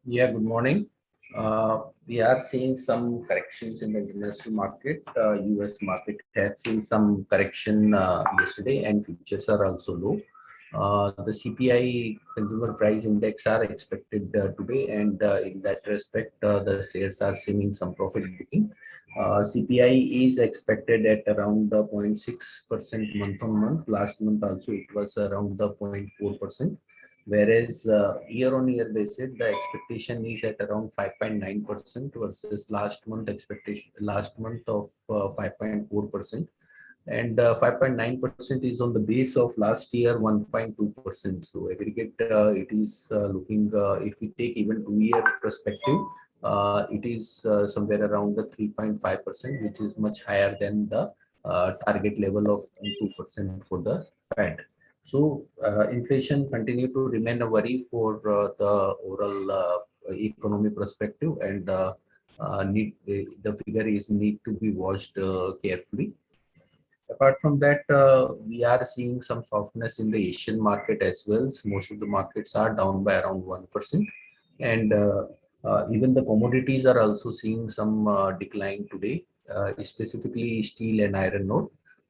Yeah, good morning. We are seeing some corrections in the international market. US market has seen some correction yesterday, and futures are also low. The CPI consumer price index are expected today, and in that respect, the shares are seeing some profit booking. CPI is expected at around 0.6% month on month. Last month also it was around the 0.4%, whereas year on year basis the expectation is at around 5.9% versus last month expectation last month of 5.4%, and 5.9% is on the base of last year 1.2%. So aggregate it is looking, if we take even 2 year perspective, it is somewhere around the 3.5%, which is much higher than the target level of 2% for the Fed. So inflation continue to remain a worry for the overall economy perspective, and the figure is need to be watched carefully. Apart from that, we are seeing some softness in the Asian market as well. Most of the markets are down by around 1%, and even the commodities are also seeing some decline today, specifically steel and iron ore.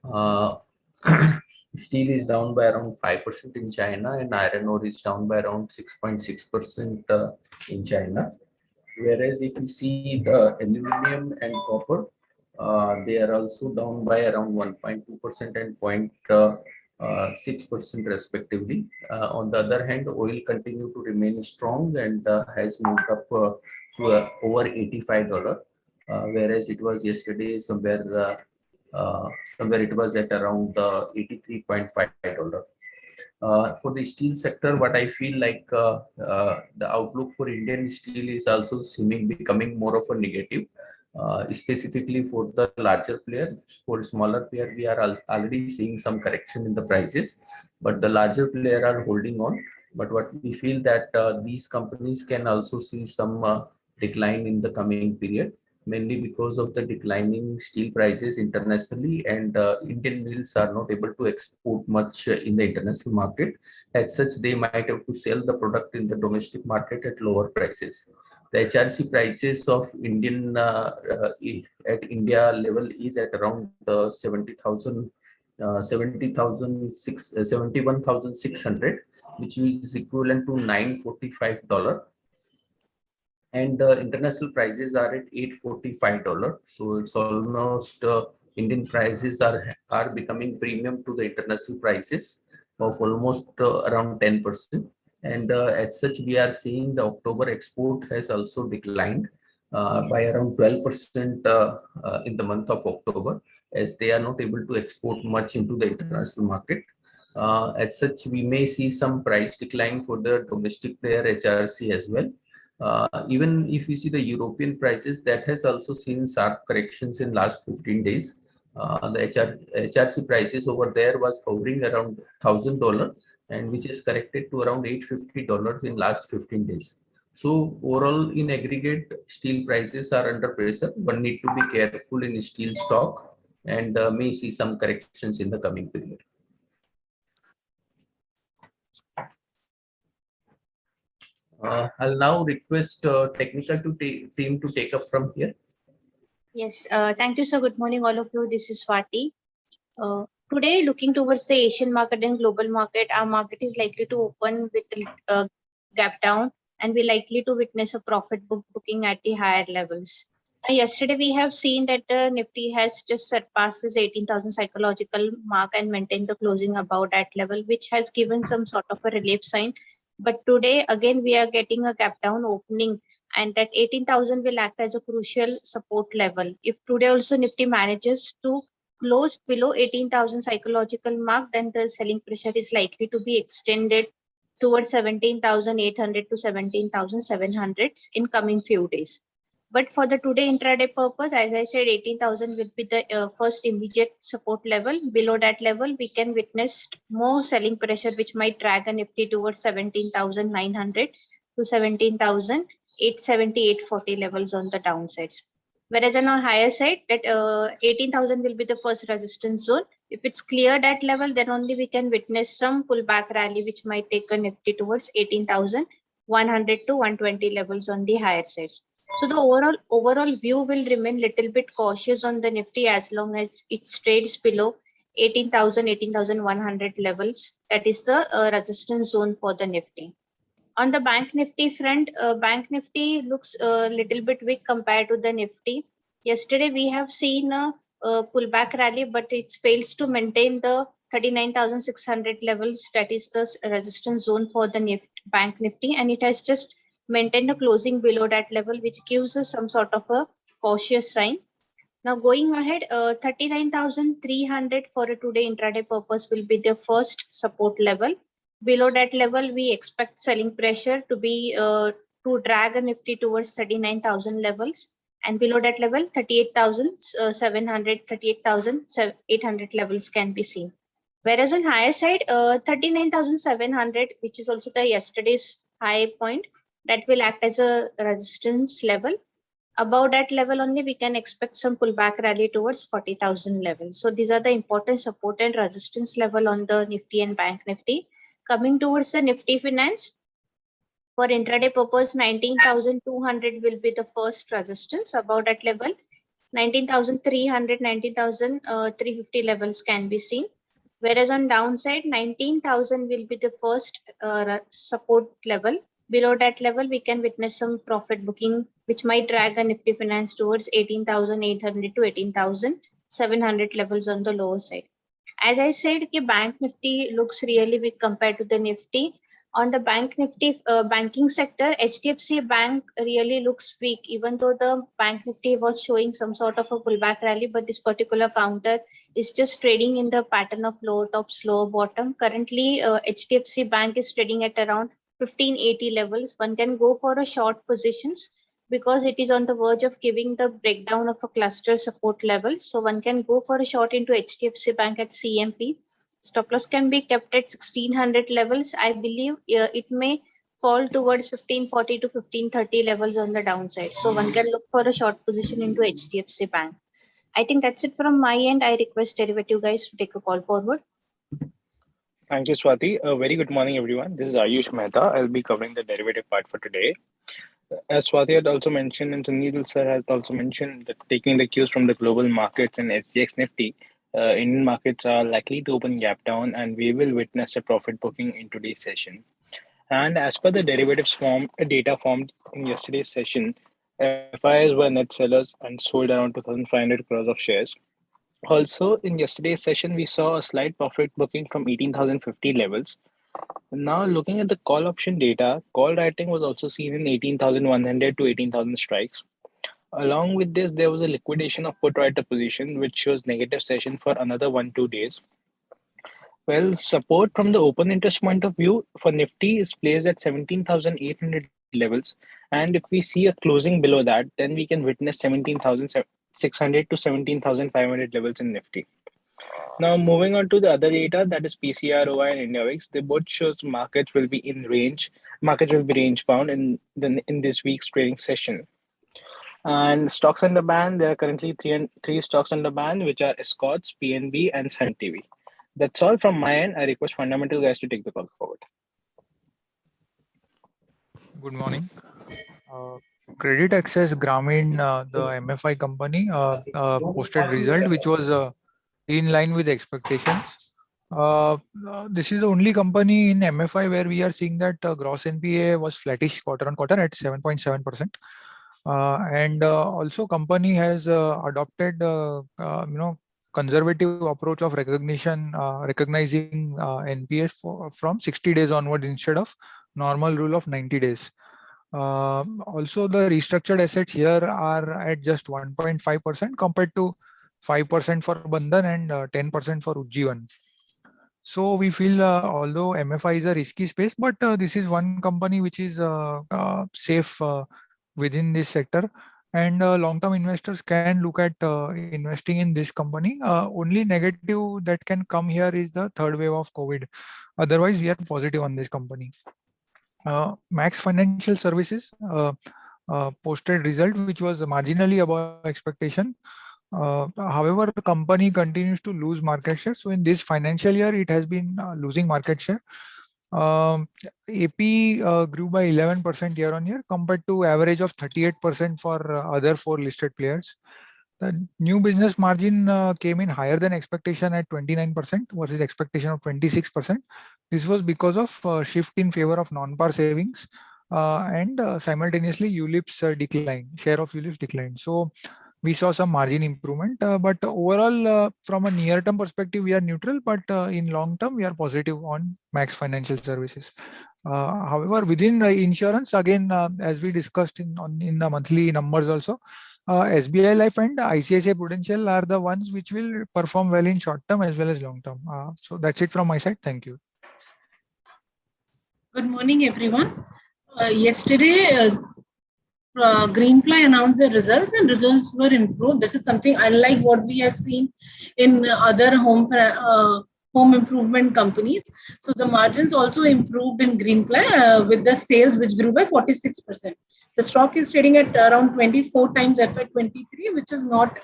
Uh, Steel is down by around 5% in China, and iron ore is down by around 6.6% in China. Whereas if you see the aluminum and copper, they are also down by around 1.2% and 0.6% respectively. On the other hand, oil continue to remain strong and has moved up to over $85, whereas it was yesterday somewhere it was at around $83.5. For the steel sector, what I feel like the outlook for Indian steel is also seeming becoming more of a negative, specifically for the larger player. For smaller player, we are already seeing some correction in the prices, but the larger player are holding on. But what we feel that these companies can also see some decline in the coming period, mainly because of the declining steel prices internationally, and Indian mills are not able to export much in the international market. As such, they might have to sell the product in the domestic market at lower prices. The HRC prices of Indian at India level is at around 71,600, which is equivalent to $945, and the international prices are at $845. So it's almost Indian prices are becoming premium to the international prices of almost around 10%. And as such, we are seeing the October export has also declined by around 12% in the month of October, as they are not able to export much into the international market. As such, we may see some price decline for the domestic player HRC as well. Even if we see the European prices, that has also seen sharp corrections in last 15 days. The HRC prices over there was hovering around $1,000, and which is corrected to around $850 in last 15 days. So overall, in aggregate, steel prices are under pressure. One need to be careful in steel stock, and may see some corrections in the coming period. I'll now request technical team to take up from here. Yes, thank you, sir. Good morning, all of you. This is Swati. Today, looking towards the Asian market and global market, our market is likely to open with a gap down, and we're likely to witness a profit booking at the higher levels. Yesterday, we have seen that the Nifty has just surpassed this 18,000 psychological mark and maintained the closing above that level, which has given some sort of a relief sign. But today, again, we are getting a gap down opening, and that 18,000 will act as a crucial support level. If today also Nifty manages to close below 18,000 psychological mark, then the selling pressure is likely to be extended towards 17,800 to 17,700 in coming few days. But for the today intraday purpose, as I said, 18,000 will be the first immediate support level. Below that level, we can witness more selling pressure, which might drag a Nifty towards 17,900 to 17,870, 840 levels on the downsides. Whereas on a higher side, that 18,000 will be the first resistance zone. If it's cleared at level, then only we can witness some pullback rally, which might take a Nifty towards 18,000 100 to 120 levels on the higher sides. So the overall view will remain little bit cautious on the Nifty as long as it trades below 18,000, 18,100 levels. That is the resistance zone for the Nifty. On the Bank Nifty front, Bank Nifty looks a little bit weak compared to the Nifty. Yesterday, we have seen a pullback rally, but it fails to maintain the 39,600 levels. That is the resistance zone for the Bank Nifty, and it has just maintained a closing below that level, which gives us some sort of a cautious sign. Now, going ahead, 39,300 for a today intraday purpose will be the first support level. Below that level, we expect selling pressure to be to drag a Nifty towards 39,000 levels. And below that level, 38,700, 38,800 levels can be seen. Whereas on higher side, 39,700, which is also the yesterday's high point, that will act as a resistance level. Above that level only, we can expect some pullback rally towards 40,000 level. So these are the important support and resistance level on the Nifty and Bank Nifty. Coming towards the Nifty Finance, for intraday purpose, 19,200 will be the first resistance. Above that level, 19,300, 19,350 levels can be seen. Whereas on downside, 19,000 will be the first support level. Below that level, we can witness some profit booking, which might drag the Nifty Finance towards 18,800 to 18,700 levels on the lower side. As I said, Bank Nifty looks really weak compared to the Nifty. On the Bank Nifty banking sector, HDFC Bank really looks weak, even though the Bank Nifty was showing some sort of a pullback rally, but this particular counter is just trading in the pattern of lower top, slower bottom. Currently, HDFC Bank is trading at around 1580 levels. One can go for a short positions because it is on the verge of giving the breakdown of a cluster support level. So one can go for a short into HDFC Bank at CMP. Stop loss can be kept at 1600 levels. I believe it may fall towards 1540 to 1530 levels on the downside. So one can look for a short position into HDFC Bank. I think that's it from my end. I request derivative guys to take a call forward. Thank you, Swati. A very good morning, everyone. This is Ayush Mehta. I'll be covering the derivative part for today. As Swati had also mentioned, and Sunil sir has also mentioned, that taking the cues from the global markets and SGX Nifty, Indian markets are likely to open gap down, and we will witness a profit booking in today's session. And as per the derivatives data formed in yesterday's session, FIs were net sellers and sold around 2,500 crores of shares. Also, in yesterday's session, we saw a slight profit booking from 18,050 levels. Now, looking at the call option data, call writing was also seen in 18,100 to 18,000 strikes. Along with this, there was a liquidation of put writer position, which shows negative session for another 1-2 days. Well, support from the open interest point of view for Nifty is placed at 17,800 levels. And if we see a closing below that, then we can witness 17,600 to 17,500 levels in Nifty. Now, moving on to the other data, that is PCROI and IndiaVix, they both shows markets will be in range. Markets will be range bound in this week's trading session. And stocks under ban, there are currently three stocks under ban, which are Escorts, PNB, and Sun TV. That's all from my end. I request fundamental guys to take the call forward. Good morning. Credit Access Grameen, the MFI company, posted result which was in line with expectations. This is the only company in MFI where we are seeing that gross NPA was flattish quarter on quarter at 7.7%. And also company has adopted conservative approach of recognizing NPS from 60 days onward instead of normal rule of 90 days. Also, the restructured assets here are at just 1.5% compared to 5% for Bandhan and 10% for Ujjivan. So we feel although MFI is a risky space, but this is one company which is safe within this sector, and long-term investors can look at investing in this company. Only negative that can come here is the third wave of COVID. Otherwise, we are positive on this company. Max Financial Services posted result which was marginally above expectation. However, the company continues to lose market share. So in this financial year, it has been losing market share. AP grew by 11% year on year compared to average of 38% for other four listed players. The new business margin came in higher than expectation at 29% versus expectation of 26%. This was because of shift in favor of non-par savings and simultaneously ULIP's decline, share of ULIP's decline. So we saw some margin improvement, but overall, from a near-term perspective, we are neutral, but in long term, we are positive on Max Financial Services. However, within insurance, again, as we discussed in the monthly numbers also, SBI Life and ICICI Prudential are the ones which will perform well in short term as well as long term. So that's it from my side. Thank you. Good morning, everyone. Yesterday, Greenply announced their results and results were improved. This is something unlike what we have seen in other home improvement companies. So the margins also improved in Greenply with the sales which grew by 46%. The stock is trading at around 24 times FY23, which is not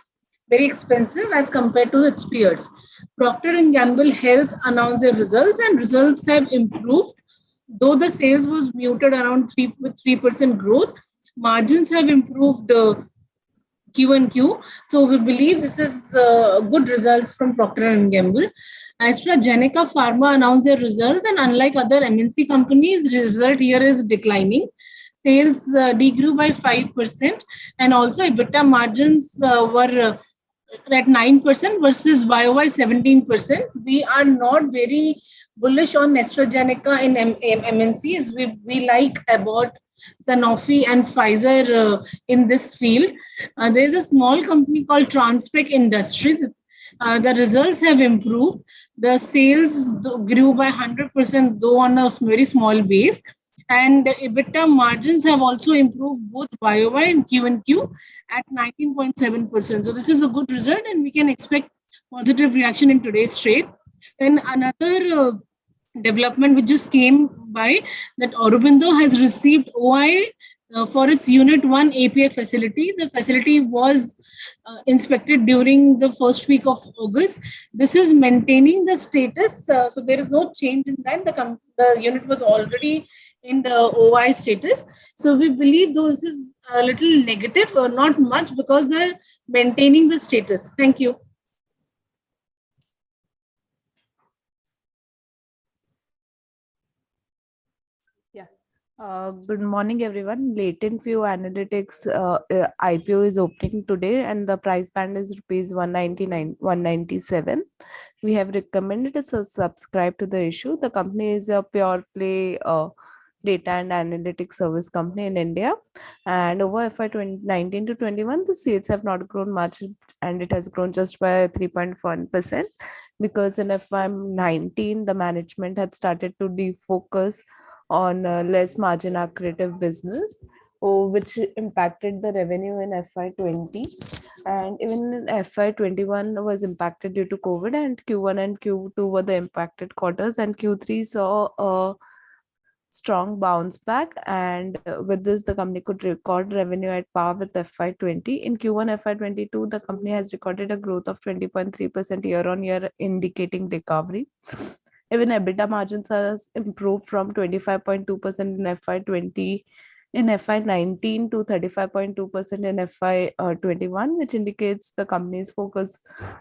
very expensive as compared to its peers. Procter & Gamble Health announced their results and results have improved. Though the sales was muted around 3% growth, margins have improved Q and Q. So we believe this is good results from Procter & Gamble. AstraZeneca Pharma announced their results, and unlike other MNC companies, result here is declining. Sales degrew by 5%, and also EBITDA margins were at 9% versus YOY 17%. We are not very bullish on AstraZeneca in MNCs. We like Abbott, Sanofi, and Pfizer in this field. There's a small company called Transpec Industries. The results have improved. The sales grew by 100%, though on a very small base. And EBITDA margins have also improved both YOY and Q at 19.7%. So this is a good result, and we can expect positive reaction in today's trade. Then another development which just came by, that Aurobindo has received OI for its Unit 1 API facility. The facility was inspected during the first week of August. This is maintaining the status, so there is no change in that. The unit was already in the OI status. So we believe those is a little negative, or not much, because they're maintaining the status. Thank you. Good morning, everyone. Latent View Analytics IPO is opening today, and the price band is rupees 199, 197. We have recommended to subscribe to the issue. The company is a pure play data and analytics service company in India, and over FY 2019 to 21, the sales have not grown much, and it has grown just by 3.1%, because in FY 19 the management had started to defocus on less margin accretive business, which impacted the revenue in FY 20, and even in FY 21 was impacted due to COVID, and Q1 and Q2 were the impacted quarters, and Q3 saw a strong bounce back, and with this the company could record revenue at par with FY 20. In Q1 FY 22, the company has recorded a growth of 20.3% year on year, indicating recovery. Even EBITDA margins has improved from 25.2% in FY 20 in FY 19 to 35.2% in FY 21, which indicates the company's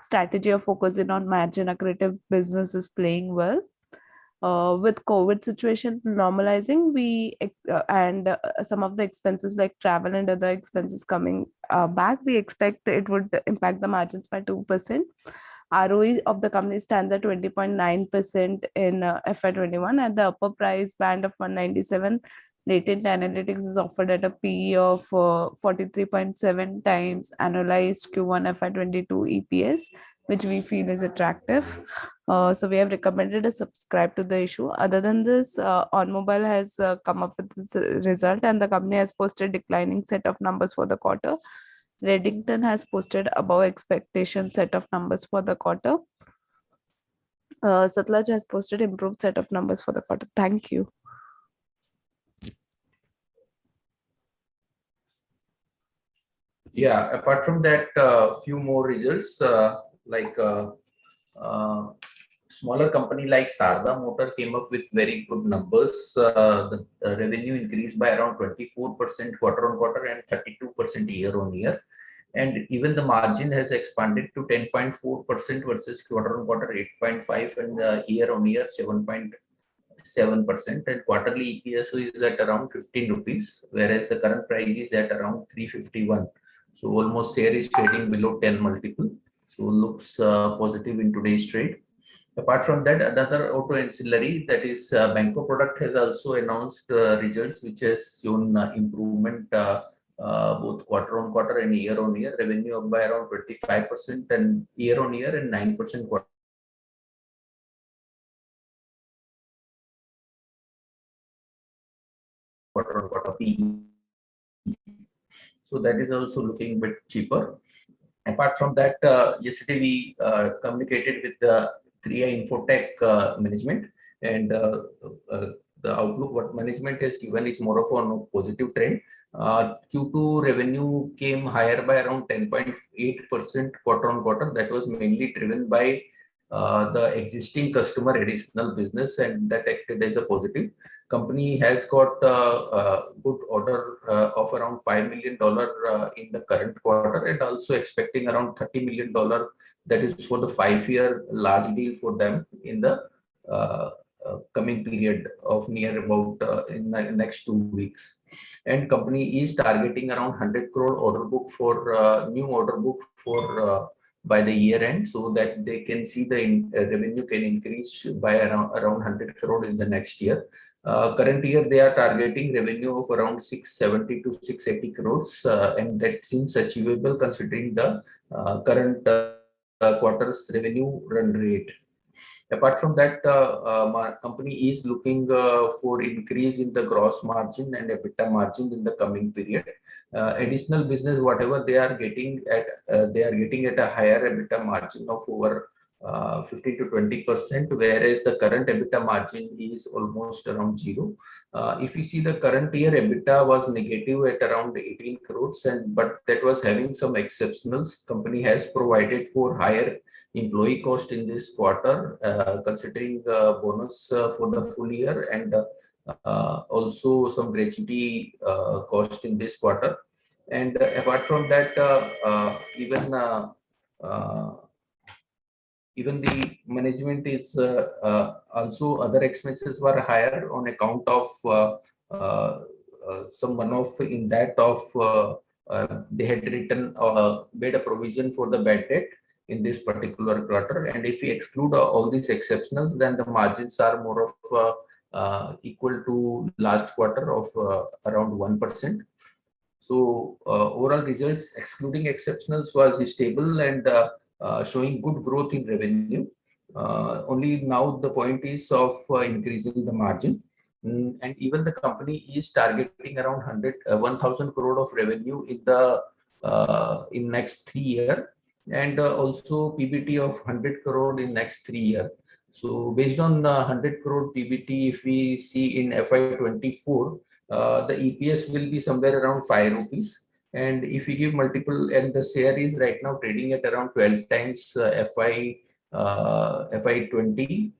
strategy of focusing on margin accretive business is playing well. With COVID situation normalizing, and some of the expenses like travel and other expenses coming back, we expect it would impact the margins by 2%. ROE of the company stands at 20.9% in FY 21, at the upper price band of 197. Latent Analytics is offered at a PE of 43.7 times annualized Q1 FY 22 EPS, which we feel is attractive. So we have recommended to subscribe to the issue. Other than this, OnMobile has come up with this result, and the company has posted declining set of numbers for the quarter. Redington has posted above expectation set of numbers for the quarter. Satlaj has posted improved set of numbers for the quarter. Thank you. Yeah, apart from that, few more results like smaller company like Sarda Motor came up with very good numbers. The revenue increased by around 24% quarter on quarter and 32% year on year. And even the margin has expanded to 10.4% versus quarter on quarter 8.5 and year on year 7.7%. And quarterly EPS is at around 15 rupees, whereas the current price is at around 351. So almost share is trading below 10 multiple. So looks positive in today's trade. Apart from that, another auto ancillary, that is Banco product, has also announced results which has shown improvement both quarter on quarter and year on year. Revenue up by around 25% and year on year and 9% quarter on quarter. So that is also looking a bit cheaper. Apart from that, yesterday we communicated with the 3i Infotech management, and the outlook what management has given is more of a positive trend. Q2 revenue came higher by around 10.8% quarter on quarter. That was mainly driven by the existing customer additional business, and that acted as a positive. Company has got a good order of around $5 million in the current quarter, and also expecting around $30 million. That is for the 5-year large deal for them in the coming period of near about in the next 2 weeks. And company is targeting around 100 crore order book for new order book for by the year end, so that they can see the revenue can increase by around 100 crore in the next year. Current year they are targeting revenue of around 670 to 680 crores, and that seems achievable considering the current quarter's revenue run rate. Apart from that, company is looking for increase in the gross margin and EBITDA margin in the coming period. Additional business, whatever they are getting at a higher EBITDA margin of over 15 to 20%, whereas the current EBITDA margin is almost around 0. If you see the current year EBITDA was negative at around 18 crores, but that was having some exceptionals. Company has provided for higher employee cost in this quarter, considering the bonus for the full year, and also some gratuity cost in this quarter. And apart from that, even the management is also other expenses were higher on account of some one-off in that of they had made a provision for the bad debt in this particular quarter. And if we exclude all these exceptionals, then the margins are more of equal to last quarter of around 1%. So overall results excluding exceptionals was stable and showing good growth in revenue. Only now the point is of increasing the margin. And even the company is targeting around 1,000 crore of revenue in the next 3 years, and also PBT of 100 crore in next 3 years. So based on 100 crore PBT, if we see in FY24, the EPS will be somewhere around 5 rupees. And if we give multiple, and the share is right now trading at around 12 times FY24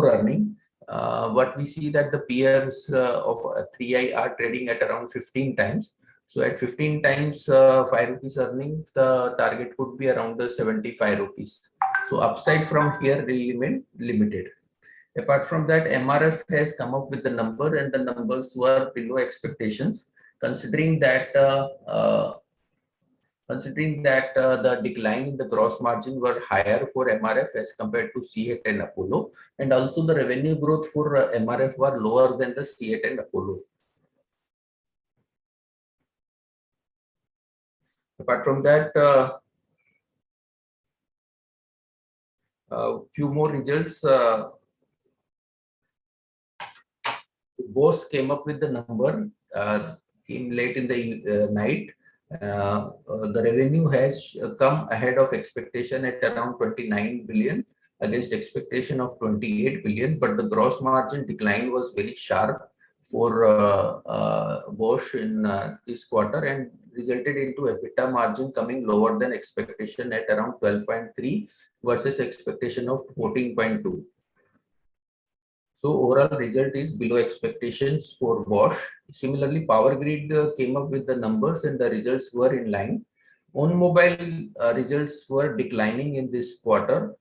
earning. What we see that the peers of 3i are trading at around 15 times. So at 15 times 5 rupees earning, the target could be around the 75 rupees. So upside from here will remain limited. Apart from that, MRF has come up with the number, and the numbers were below expectations, considering that the decline in the gross margin were higher for MRF as compared to C8 and Apollo, and also the revenue growth for MRF were lower than the C8 and Apollo. Apart from that, few more results. Boss came up with the number, came late in the night. The revenue has come ahead of expectation at around 29 billion against expectation of 28 billion, but the gross margin decline was very sharp, for Bosch in this quarter and resulted into EBITDA margin coming lower than expectation at around 12.3 versus expectation of 14.2. So overall result is below expectations for Bosch. Similarly, Power Grid came up with the numbers and the results were in line. On-mobile results were declining in this quarter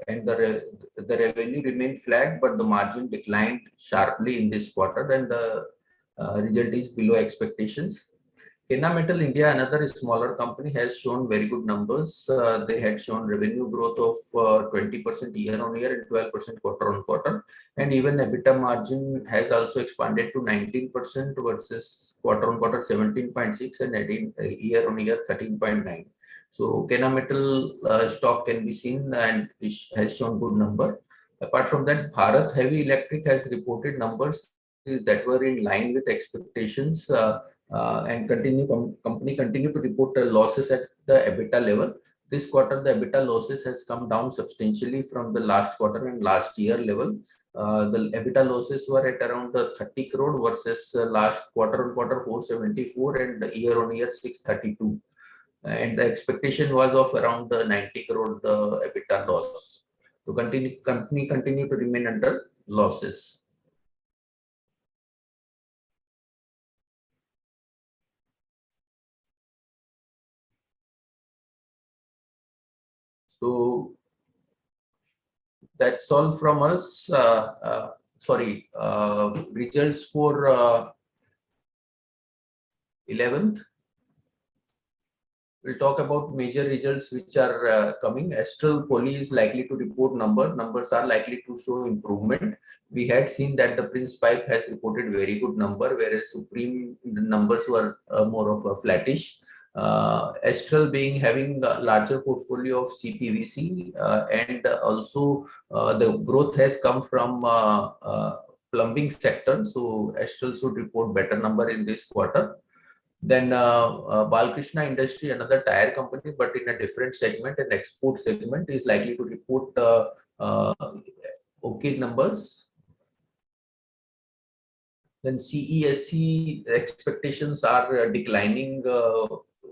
and the revenue remained flat, but the margin declined sharply in this quarter and the result is below expectations. Kennametal India, another smaller company, has shown very good numbers. They had shown revenue growth of 20% year-on-year and 12% quarter-on-quarter. And even EBITDA margin has also expanded to 19% versus quarter-on-quarter 17.6 and year-on-year 13.9. So Kennametal stock can be seen and it has shown good number. Apart from that, Bharat Heavy Electric has reported numbers that were in line with expectations. And company continue to report losses at the EBITDA level. This quarter, the EBITDA losses has come down substantially from the last quarter and last year level. The EBITDA losses were at around 30 crore versus last quarter-on-quarter 474 and year-on-year 632. And the expectation was of around 90 crore the EBITDA loss. So company continue to remain under losses. So that's all from us. Results for 11th. We'll talk about major results which are coming. Astral Poly is likely to report numbers are likely to show improvement. We had seen that the Prince Pipe has reported very good number, whereas Supreme the numbers were more of a flattish. Astral being having a larger portfolio of CPVC and also the growth has come from plumbing sector. So Astral should report better number in this quarter. Then Balkrishna Industry, another tire company, but in a different segment, an export segment, is likely to report okay numbers. Then CESC expectations are declining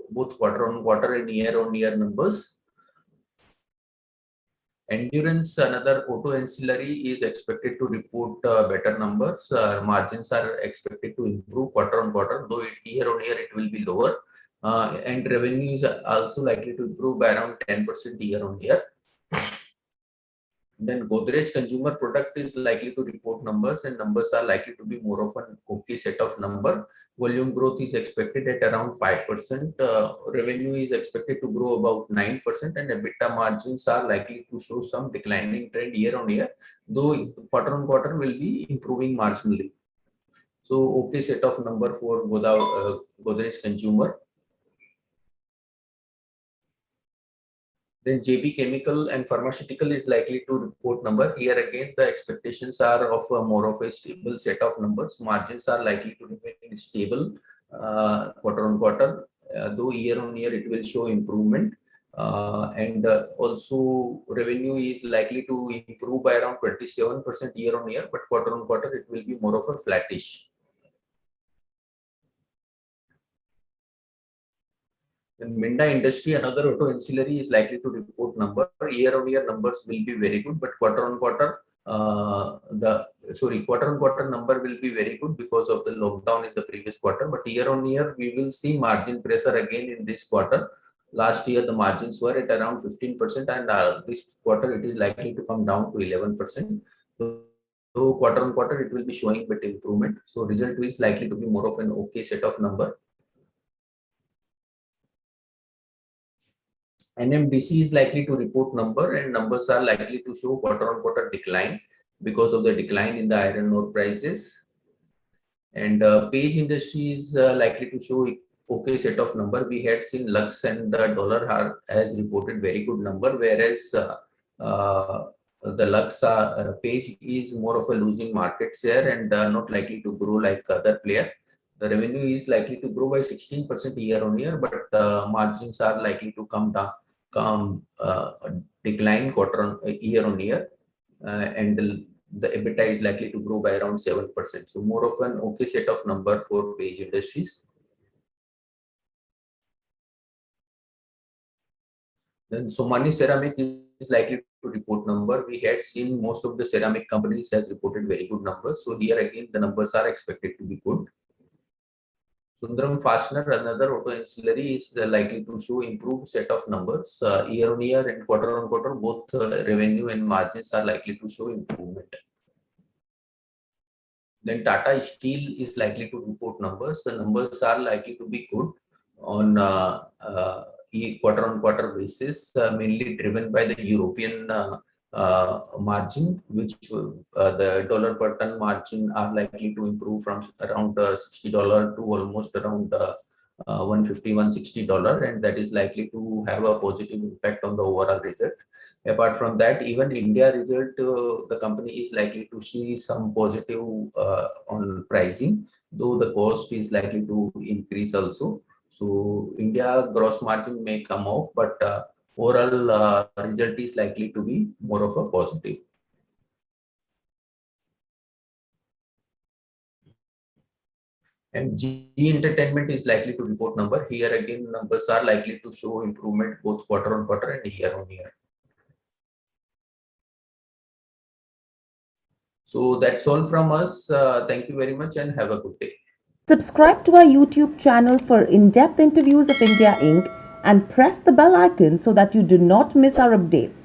both quarter-on-quarter and year-on-year numbers. Endurance, another auto ancillary, is expected to report better numbers. Margins are expected to improve quarter-on-quarter, though year-on-year it will be lower. And revenue is also likely to improve by around 10% year-on-year. Then Godrej Consumer Product is likely to report numbers and numbers are likely to be more of an okay set of number. Volume growth is expected at around 5%. Revenue is expected to grow about 9% and EBITDA margins are likely to show some declining trend year-on-year, though quarter-on-quarter will be improving marginally. So okay set of number for Godrej Consumer. Then JB Chemical and Pharmaceutical is likely to report number. Here again, the expectations are of more of a stable set of numbers. Margins are likely to remain stable quarter-on-quarter, though year-on-year it will show improvement. And also revenue is likely to improve by around 27% year-on-year, but quarter-on-quarter it will be more of a flattish. Minda Industry, another auto ancillary, is likely to report number. Year-on-year numbers will be very good, but quarter-on-quarter quarter-on-quarter number will be very good because of the lockdown in the previous quarter. But year-on-year we will see margin pressure again in this quarter. Last year the margins were at around 15%, and this quarter it is likely to come down to 11%. So quarter-on-quarter it will be showing bit improvement. So result is likely to be more of an okay set of number. NMDC is likely to report number and numbers are likely to show quarter-on-quarter decline because of the decline in the iron ore prices. And Page Industry is likely to show okay set of number. We had seen Lux and the Dollar has reported very good number, whereas the Lux Page is more of a losing market share and not likely to grow like other player. The revenue is likely to grow by 16% year-on-year, but margins are likely to decline year-on-year, and the EBITDA is likely to grow by around 7%. So more of an okay set of number for Page Industries. Then Somani Ceramic is likely to report number. We had seen most of the ceramic companies has reported very good numbers. So here again, the numbers are expected to be good. Sundaram Fastener, another auto ancillary, is likely to show improved set of numbers. Year on year and quarter on quarter, both revenue and margins are likely to show improvement. Then Tata Steel is likely to report numbers. The numbers are likely to be good on quarter on quarter basis, mainly driven by the European margin, which the dollar per ton margin are likely to improve from around $60 to almost around $150, $160, and that is likely to have a positive impact on the overall result. Apart from that, even India result, the company is likely to see some positive on pricing, though the cost is likely to increase also. So India gross margin may come off, but overall result is likely to be more of a positive. And GE Entertainment is likely to report number. Here again, numbers are likely to show improvement both quarter on quarter and year on year. So that's all from us. Thank you very much and have a good day. Subscribe to our YouTube channel for in-depth interviews of India Inc. and press the bell icon so that you do not miss our updates.